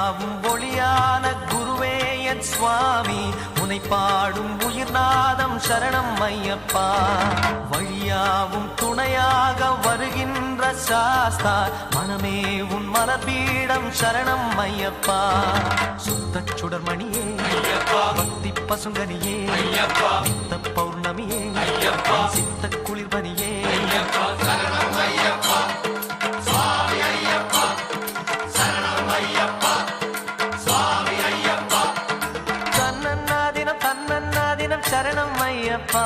ஒளியாவும் ஒளியான குருவே என் சுவாமி உனை பாடும் உயிர்நாதம் சரணம் ஐயப்பா வழியாவும் துணையாக வருகின்ற சாஸ்தா மனமே உன் மலபீடம் சரணம் ஐயப்பா சுத்த சுடர்மணியே பக்தி பசுங்கனியே சித்த பௌர்ணமியே சித்த குளிர்பனியே சரணம் ஐயப்பா